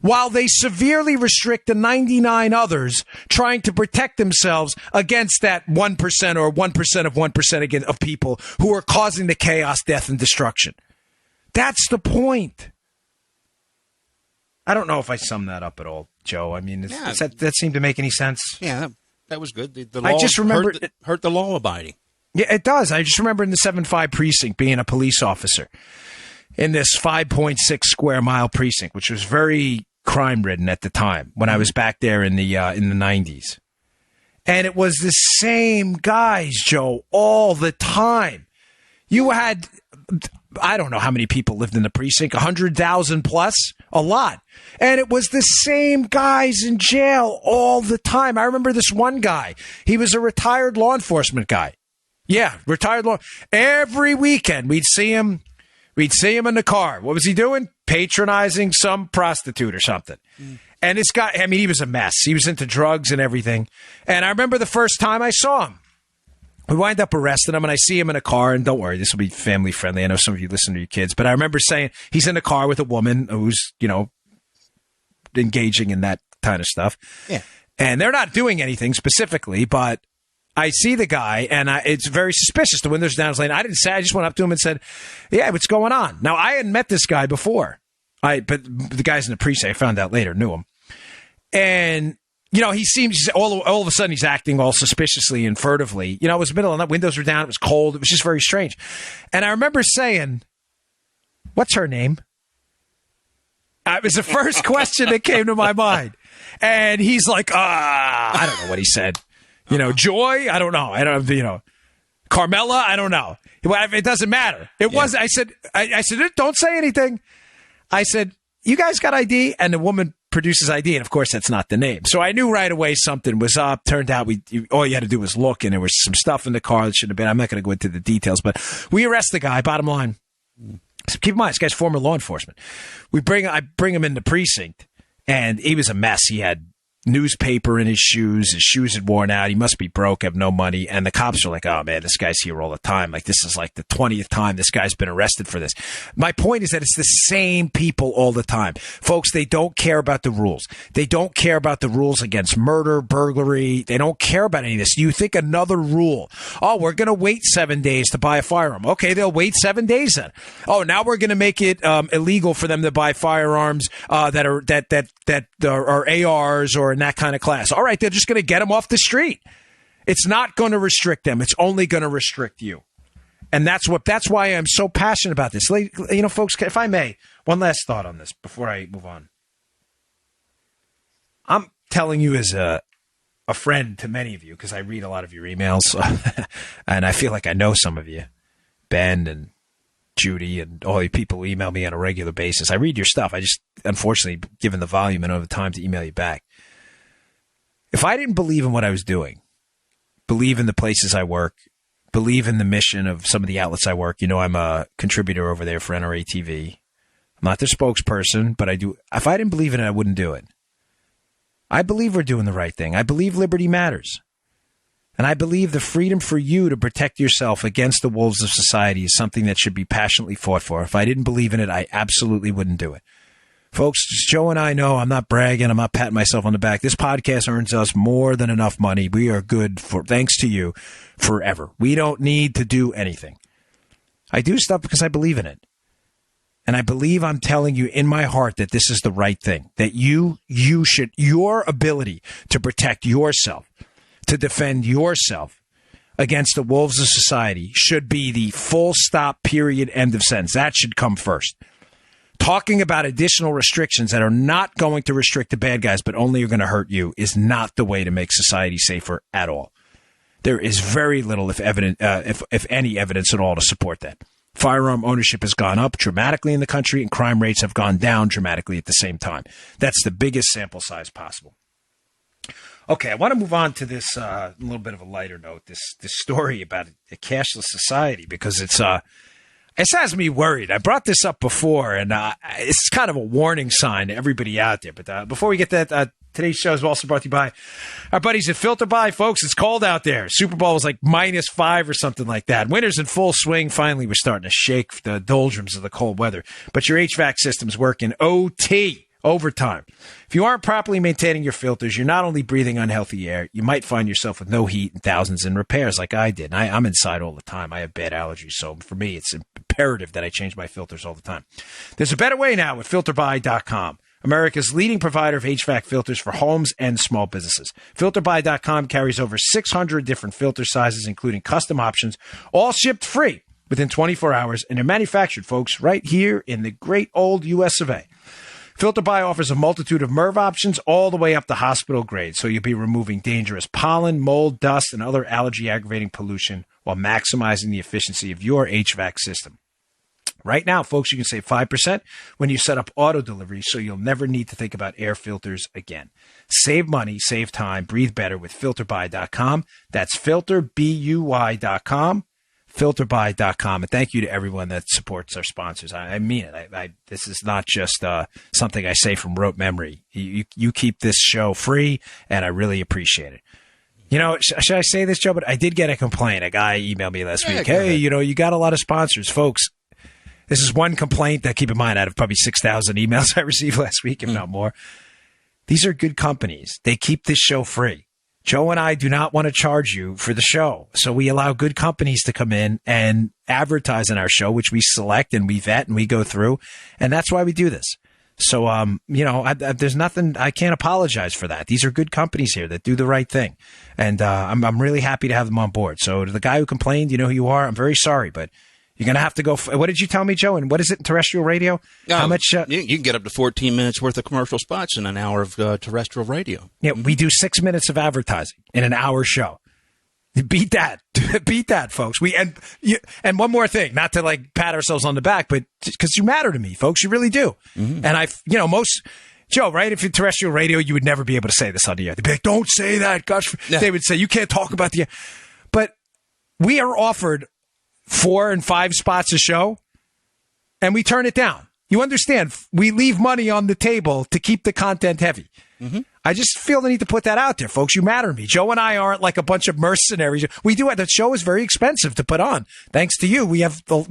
while they severely restrict the 99 others trying to protect themselves against that 1% or 1% of 1% again of people who are causing the chaos, death, and destruction. That's the point. I don't know if I summed that up at all, Joe. I mean, does that seem to make any sense? Yeah, that was good. The law I just remember hurt the law abiding. Yeah, it does. I just remember in the 7-5 precinct being a police officer in this 5.6 square mile precinct, which was very crime ridden at the time when I was back there in the 90s. And it was the same guys, Joe, all the time. You had, I don't know how many people lived in the precinct, 100,000 plus, a lot. And it was the same guys in jail all the time. I remember this one guy. He was a retired law enforcement guy. Yeah, retired law. Every weekend we'd see him in the car. What was he doing? Patronizing some prostitute or something. And this guy, I mean, he was a mess. He was into drugs and everything. And I remember the first time I saw him. We wind up arresting him, and I see him in a car, and don't worry, this will be family friendly. I know some of you listen to your kids, but I remember saying he's in a car with a woman who's, engaging in that kind of stuff. Yeah. And they're not doing anything specifically, but I see the guy, and it's very suspicious. The windows down his lane. I didn't say. I just went up to him and said, "Yeah, what's going on?" Now, I hadn't met this guy before. But the guys in the precinct, I found out later, knew him. And, he seems, all of a sudden, he's acting all suspiciously and furtively. It was middle of the night. Windows were down. It was cold. It was just very strange. And I remember saying, "What's her name?" It was the first question that came to my mind. And he's like, I don't know what he said. Joy? I don't know. Carmela? I don't know. It doesn't matter. I said, don't say anything. I said, "You guys got ID?" And the woman produces ID. And of course, that's not the name. So I knew right away something was up. Turned out all you had to do was look, and there was some stuff in the car that shouldn't have been. I'm not going to go into the details, but we arrest the guy. Bottom line. So keep in mind, this guy's former law enforcement. I bring him in the precinct, and he was a mess. He had newspaper in his shoes. His shoes had worn out. He must be broke, have no money. And the cops are like, "Oh, man, this guy's here all the time. Like, this is like the 20th time this guy's been arrested for this." My point is that it's the same people all the time. Folks, they don't care about the rules. They don't care about the rules against murder, burglary. They don't care about any of this. You think another rule. Oh, we're going to wait 7 days to buy a firearm. Okay, they'll wait 7 days then. Oh, now we're going to make it illegal for them to buy firearms that are ARs or in that kind of class. All right, they're just going to get them off the street. It's not going to restrict them. It's only going to restrict you. And that's why I'm so passionate about this. Folks, if I may, one last thought on this before I move on. I'm telling you as a friend to many of you, because I read a lot of your emails, and I feel like I know some of you, Ben and Judy and all you people who email me on a regular basis. I read your stuff. I just, unfortunately, given the volume and over the time to email you back. If I didn't believe in what I was doing, believe in the places I work, believe in the mission of some of the outlets I work, I'm a contributor over there for NRA TV. I'm not their spokesperson, but I do. If I didn't believe in it, I wouldn't do it. I believe we're doing the right thing. I believe liberty matters. And I believe the freedom for you to protect yourself against the wolves of society is something that should be passionately fought for. If I didn't believe in it, I absolutely wouldn't do it. Folks, Joe and I know I'm not bragging. I'm not patting myself on the back. This podcast earns us more than enough money. We are good thanks to you, forever. We don't need to do anything. I do stuff because I believe in it. And I believe I'm telling you in my heart that this is the right thing, that your ability to protect yourself, to defend yourself against the wolves of society should be the full stop, period, end of sentence. That should come first. Talking about additional restrictions that are not going to restrict the bad guys but only are going to hurt you is not the way to make society safer at all. There is very little, if any evidence at all, to support that. Firearm ownership has gone up dramatically in the country, and crime rates have gone down dramatically at the same time. That's the biggest sample size possible. Okay, I want to move on to this a little bit of a lighter note, this story about a cashless society, because it has me worried. I brought this up before, and it's kind of a warning sign to everybody out there. But before we get to that, Today's show is also brought to you by our buddies at Filter By. Folks, it's cold out there. Super Bowl was like -5 or something like that. Winter's in full swing. Finally, we're starting to shake the doldrums of the cold weather. But your HVAC system's working OT, overtime. If you aren't properly maintaining your filters, you're not only breathing unhealthy air, you might find yourself with no heat and thousands in repairs like I did. And I'm inside all the time. I have bad allergies, so for me, it's imperative that I change my filters all the time. There's a better way now with FilterBuy.com. America's leading provider of HVAC filters for homes and small businesses. FilterBuy.com carries over 600 different filter sizes, including custom options, all shipped free within 24 hours, and they're manufactured, folks, right here in the great old U.S. of A. FilterBuy offers a multitude of MERV options all the way up to hospital grade, so you'll be removing dangerous pollen, mold, dust, and other allergy-aggravating pollution while maximizing the efficiency of your HVAC system. Right now, folks, you can save 5% when you set up auto delivery, so you'll never need to think about air filters again. Save money, save time, breathe better with FilterBuy.com. That's FilterBuy.com, FilterBuy.com. And thank you to everyone that supports our sponsors. I mean it. This is not just something I say from rote memory. You keep this show free, and I really appreciate it. You know, should I say this, Joe? But I did get a complaint. A guy emailed me last week. Hey, you got a lot of sponsors, folks. This is one complaint that, keep in mind, out of probably 6,000 emails I received last week, if not more. These are good companies. They keep this show free. Joe and I do not want to charge you for the show. So we allow good companies to come in and advertise on our show, which we select and we vet and we go through. And that's why we do this. So, there's nothing, I can't apologize for that. These are good companies here that do the right thing. And I'm really happy to have them on board. So to the guy who complained, you know who you are. I'm very sorry, but you're going to have to go. What did you tell me, Joe? And what is it in terrestrial radio? How much? You can get up to 14 minutes worth of commercial spots in an hour of terrestrial radio. Yeah, we do 6 minutes of advertising in an hour show. Beat that. Beat that, folks. And one more thing, not to like pat ourselves on the back, but because you matter to me, folks. You really do. Mm-hmm. And Joe, right? If you're terrestrial radio, you would never be able to say this on the air. They'd be like, don't say that. Gosh, yeah. They would say, you can't talk about the air. But we are offered 4 and 5 spots a show, and we turn it down. You understand? We leave money on the table to keep the content heavy. Mm-hmm. I just feel the need to put that out there, folks. You matter to me. Joe and I aren't like a bunch of mercenaries. We do. The show is very expensive to put on. Thanks to you, we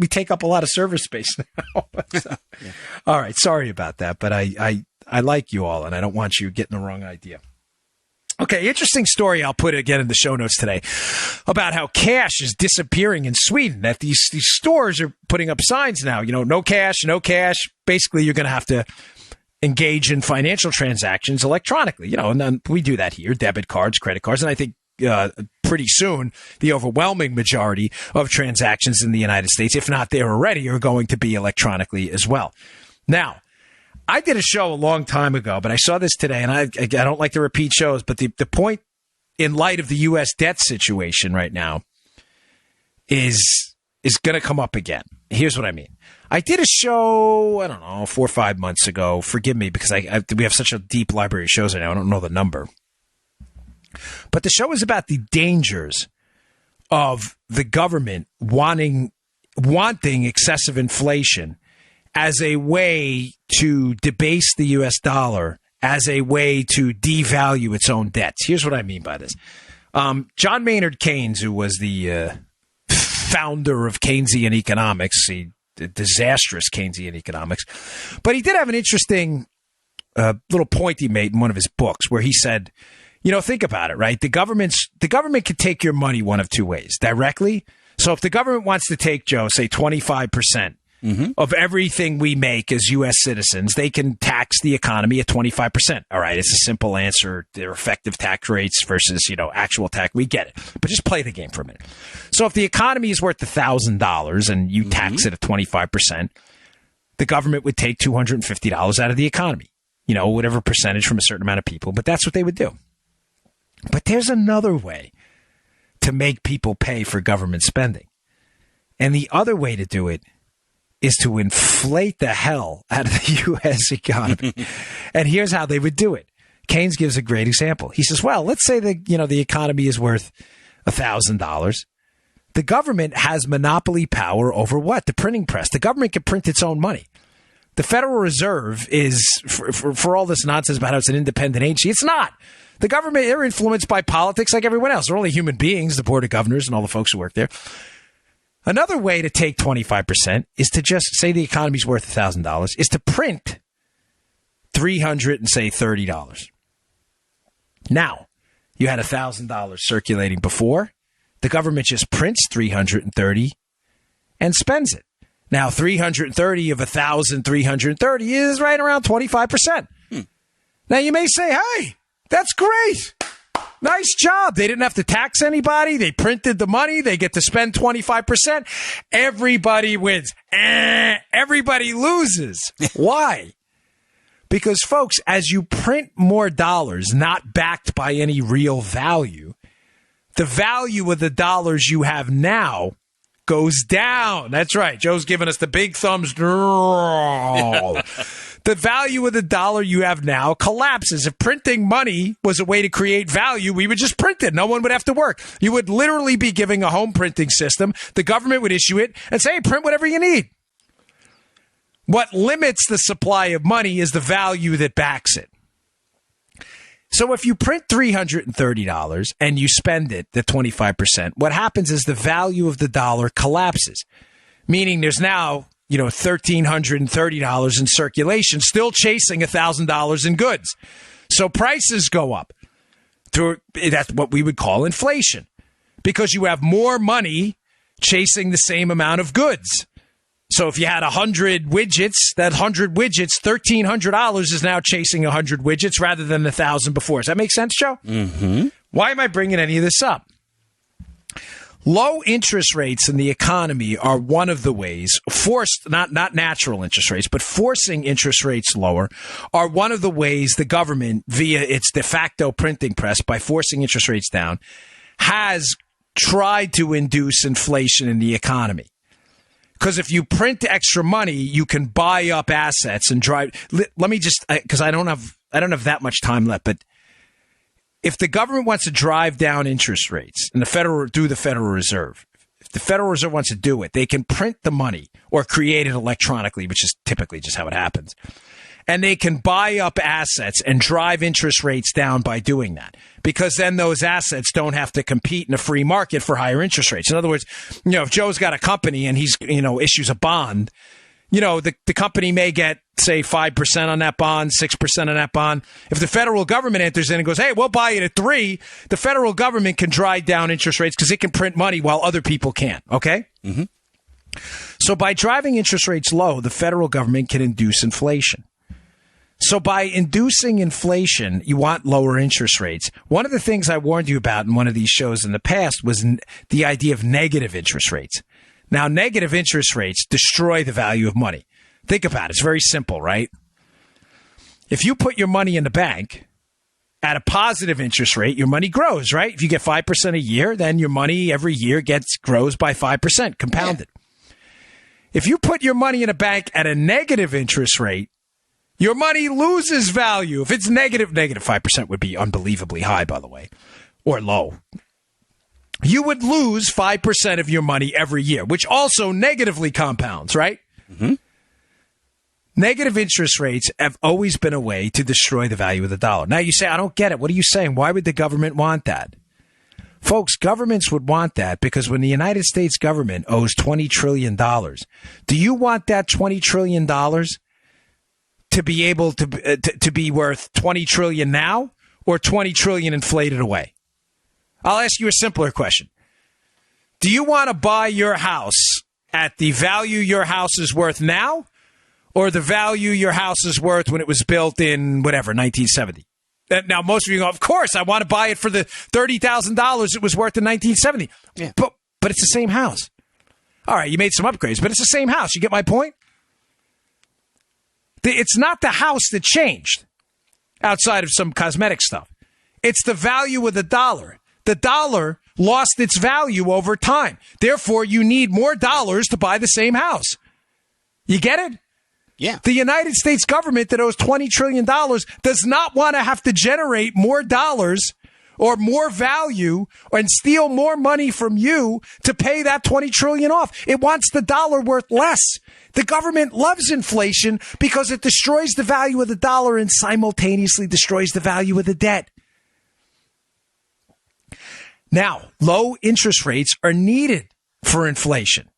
take up a lot of server space now. So, yeah. All right, sorry about that, but I like you all, and I don't want you getting the wrong idea. Okay, interesting story I'll put again in the show notes today about how cash is disappearing in Sweden, that these stores are putting up signs now, no cash, no cash. Basically, you're going to have to engage in financial transactions electronically, and then we do that here, debit cards, credit cards, and I think pretty soon the overwhelming majority of transactions in the United States, if not there already, are going to be electronically as well. Now, I did a show a long time ago, but I saw this today, and I don't like to repeat shows, but the point in light of the U.S. debt situation right now is going to come up again. Here's what I mean. I did a show, I don't know, 4 or 5 months ago. Forgive me, because we have such a deep library of shows right now. I don't know the number. But the show is about the dangers of the government wanting excessive inflation as a way to debase the U.S. dollar, as a way to devalue its own debts. Here's what I mean by this. John Maynard Keynes, who was the founder of Keynesian economics, the disastrous Keynesian economics, but he did have an interesting little point he made in one of his books where he said, think about it, right? The government could take your money one of two ways. Directly. So if the government wants to take, Joe, say 25%, of everything we make as U.S. citizens, they can tax the economy at 25%. All right, it's a simple answer. Their effective tax rates versus, actual tax. We get it. But just play the game for a minute. So if the economy is worth $1,000 and you tax it at 25%, the government would take $250 out of the economy. Whatever percentage from a certain amount of people. But that's what they would do. But there's another way to make people pay for government spending. And the other way to do it is to inflate the hell out of the U.S. economy. And here's how they would do it. Keynes gives a great example. He says, well, let's say the economy is worth $1,000. The government has monopoly power over what? The printing press. The government can print its own money. The Federal Reserve is, for all this nonsense about how it's an independent agency, it's not. The government, they're influenced by politics like everyone else. They're only human beings, the board of governors and all the folks who work there. Another way to take 25% is to just say the economy's worth $1,000, is to print $330. Now, you had $1,000 circulating before. The government just prints $330 and spends it. Now, 330 of 1,330 is right around 25%. Now, you may say, hey, that's great. Nice job. They didn't have to tax anybody. They printed the money. They get to spend 25%. Everybody wins. Everybody loses. Why? Because, folks, as you print more dollars, not backed by any real value, the value of the dollars you have now goes down. That's right. Joe's giving us the big thumbs. The value of the dollar you have now collapses. If printing money was a way to create value, we would just print it. No one would have to work. You would literally be giving a home printing system. The government would issue it and say, hey, print whatever you need. What limits the supply of money is the value that backs it. So if you print $330 and you spend it, the 25%, what happens is the value of the dollar collapses, meaning there's now, $1,330 in circulation, still chasing $1,000 in goods. So prices go up. That's what we would call inflation, because you have more money chasing the same amount of goods. So if you had 100 widgets, that 100 widgets, $1,300 is now chasing 100 widgets rather than 1,000 before. Does that make sense, Joe? Mm-hmm. Why am I bringing any of this up? Low interest rates in the economy are one of the ways, forced, not natural interest rates, but forcing interest rates lower, are one of the ways the government, via its de facto printing press, by forcing interest rates down, has tried to induce inflation in the economy. Because if you print extra money, you can buy up assets and drive. Let me just, because I don't have that much time left, but if the government wants to drive down interest rates and through the Federal Reserve, if the Federal Reserve wants to do it, they can print the money or create it electronically, which is typically just how it happens. And they can buy up assets and drive interest rates down by doing that, because then those assets don't have to compete in a free market for higher interest rates. In other words, if Joe's got a company and he's, issues a bond, the company may get, say, 5% on that bond, 6% on that bond. If the federal government enters in and goes, hey, we'll buy it at 3%, the federal government can drive down interest rates because it can print money while other people can't. Okay? Mm-hmm. So by driving interest rates low, the federal government can induce inflation. So by inducing inflation, you want lower interest rates. One of the things I warned you about in one of these shows in the past was the idea of negative interest rates. Now, negative interest rates destroy the value of money. Think about it. It's very simple, right? If you put your money in the bank at a positive interest rate, your money grows, right? If you get 5% a year, then your money every year grows by 5%, compounded. Yeah. If you put your money in a bank at a negative interest rate, your money loses value. If it's negative 5% would be unbelievably high, by the way, or low. You would lose 5% of your money every year, which also negatively compounds, right? Mm-hmm. Negative interest rates have always been a way to destroy the value of the dollar. Now you say, I don't get it. What are you saying? Why would the government want that? Folks, governments would want that because when the United States government owes $20 trillion, do you want that $20 trillion to be able to be worth $20 trillion now or $20 trillion inflated away? I'll ask you a simpler question. Do you want to buy your house at the value your house is worth now or the value your house is worth when it was built in, 1970? Now, most of you go, of course, I want to buy it for the $30,000 it was worth in 1970. Yeah. But it's the same house. All right, you made some upgrades, but it's the same house. You get my point? It's not the house that changed outside of some cosmetic stuff. It's the value of the dollar. The dollar lost its value over time. Therefore, you need more dollars to buy the same house. You get it? Yeah. The United States government that owes $20 trillion does not want to have to generate more dollars or more value and steal more money from you to pay that $20 trillion off. It wants the dollar worth less. The government loves inflation because it destroys the value of the dollar and simultaneously destroys the value of the debt. Now, low interest rates are needed for inflation,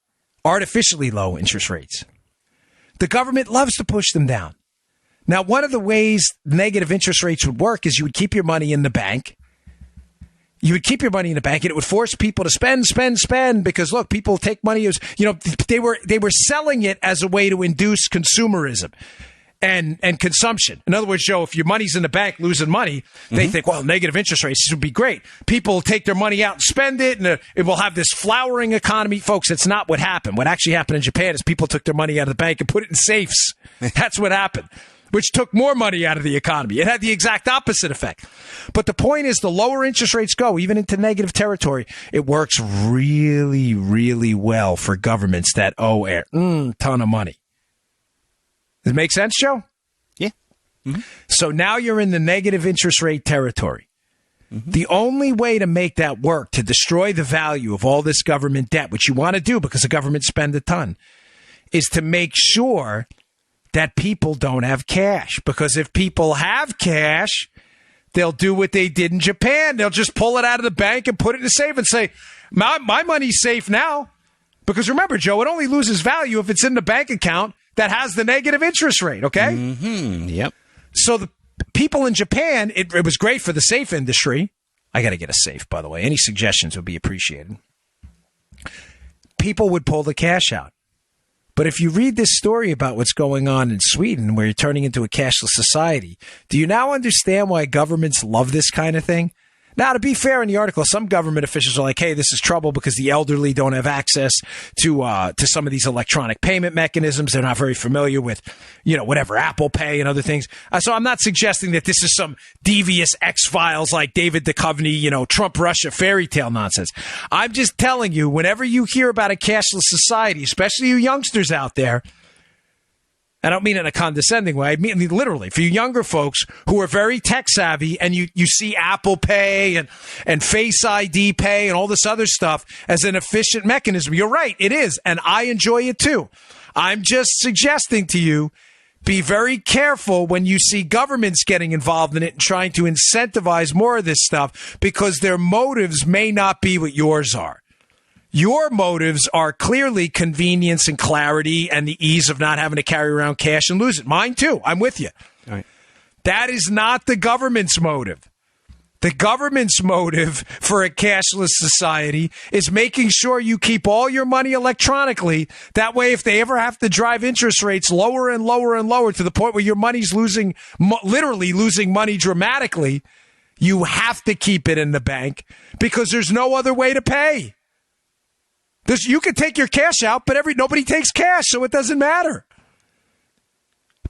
artificially low interest rates. The government loves to push them down. Now, one of the ways negative interest rates would work is you would keep your money in the bank. You would keep your money in the bank, and it would force people to spend, because look, people take money as, they were selling it as a way to induce consumerism and consumption. In other words, Joe, if your money's in the bank losing money, they think, well, negative interest rates would be great. People take their money out and spend it, and it will have this flowering economy. Folks, it's not what happened. What actually happened in Japan is people took their money out of the bank and put it in safes. That's what happened, which took more money out of the economy. It had the exact opposite effect. But the point is, the lower interest rates go, even into negative territory, it works really, really well for governments that owe a ton of money. Does it make sense, Joe? Yeah. Mm-hmm. So now you're in the negative interest rate territory. Mm-hmm. The only way to make that work, to destroy the value of all this government debt, which you want to do because the government spend a ton, is to make sure that people don't have cash. Because if people have cash, they'll do what they did in Japan. They'll just pull it out of the bank and put it in a safe and say, my money's safe now. Because remember, Joe, it only loses value if it's in the bank account that has the negative interest rate, okay? Mm-hmm. Yep. So the people in Japan, it was great for the safe industry. I got to get a safe, by the way. Any suggestions would be appreciated. People would pull the cash out. But if you read this story about what's going on in Sweden, where you're turning into a cashless society, do you now understand why governments love this kind of thing? Now, to be fair in the article, some government officials are like, hey, this is trouble because the elderly don't have access to some of these electronic payment mechanisms. They're not very familiar with, whatever, Apple Pay and other things. So I'm not suggesting that this is some devious X-Files like David Duchovny, Trump Russia fairy tale nonsense. I'm just telling you, whenever you hear about a cashless society, especially you youngsters out there, I don't mean it in a condescending way. I mean literally, for you younger folks who are very tech savvy and you see Apple Pay and Face ID Pay and all this other stuff as an efficient mechanism. You're right, it is, and I enjoy it too. I'm just suggesting to you, be very careful when you see governments getting involved in it and trying to incentivize more of this stuff, because their motives may not be what yours are. Your motives are clearly convenience and clarity and the ease of not having to carry around cash and lose it. Mine too. I'm with you. All right. That is not the government's motive. The government's motive for a cashless society is making sure you keep all your money electronically. That way, if they ever have to drive interest rates lower and lower and lower to the point where your money's literally losing money dramatically, you have to keep it in the bank because there's no other way to pay. You can take your cash out, but nobody takes cash, so it doesn't matter.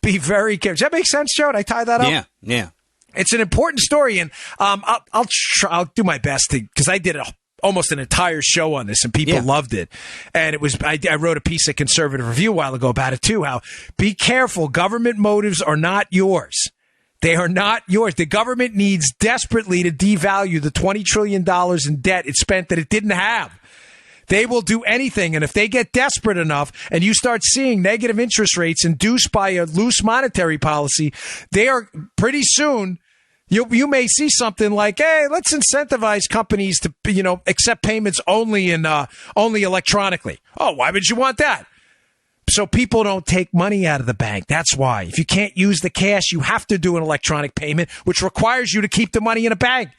Be very careful. Does that make sense, Joe? Did I tie that up? Yeah. It's an important story, and I'll do my best because I did almost an entire show on this, and people loved it. And it was I wrote a piece at Conservative Review a while ago about it too. How be careful, government motives are not yours. They are not yours. The government needs desperately to devalue the $20 trillion in debt it spent that it didn't have. They will do anything, and if they get desperate enough and you start seeing negative interest rates induced by a loose monetary policy, they are pretty soon, you may see something like, hey, let's incentivize companies to, accept payments only electronically. Oh, why would you want that? So people don't take money out of the bank. That's why. If you can't use the cash, you have to do an electronic payment, which requires you to keep the money in a bank.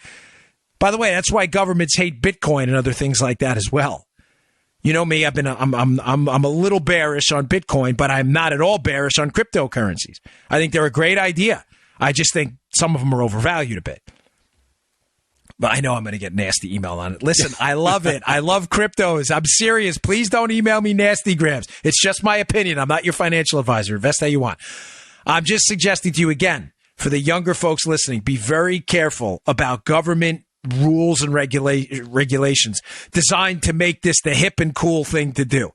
By the way, that's why governments hate Bitcoin and other things like that as well. You know me, I'm a little bearish on Bitcoin, but I'm not at all bearish on cryptocurrencies. I think they're a great idea. I just think some of them are overvalued a bit. But I know I'm going to get nasty email on it. Listen, I love it. I love cryptos. I'm serious. Please don't email me nasty grams. It's just my opinion. I'm not your financial advisor. Invest how you want. I'm just suggesting to you again, for the younger folks listening, be very careful about government rules and regulations designed to make this the hip and cool thing to do,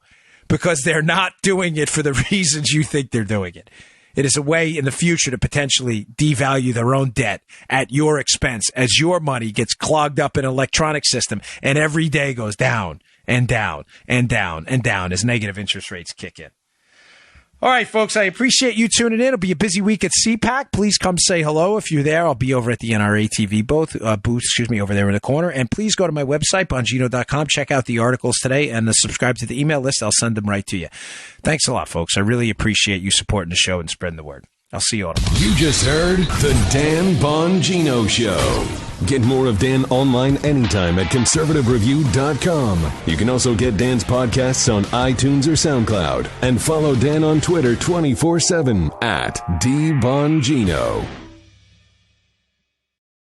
because they're not doing it for the reasons you think they're doing it. It is a way in the future to potentially devalue their own debt at your expense as your money gets clogged up in an electronic system and every day goes down and down and down and down as negative interest rates kick in. All right, folks, I appreciate you tuning in. It'll be a busy week at CPAC. Please come say hello if you're there. I'll be over at the NRA TV booth, over there in the corner. And please go to my website, Bongino.com. Check out the articles today and subscribe to the email list. I'll send them right to you. Thanks a lot, folks. I really appreciate you supporting the show and spreading the word. I'll see you all tomorrow. You just heard The Dan Bongino Show. Get more of Dan online anytime at conservativereview.com. You can also get Dan's podcasts on iTunes or SoundCloud. And follow Dan on Twitter 24/7 at DBongino.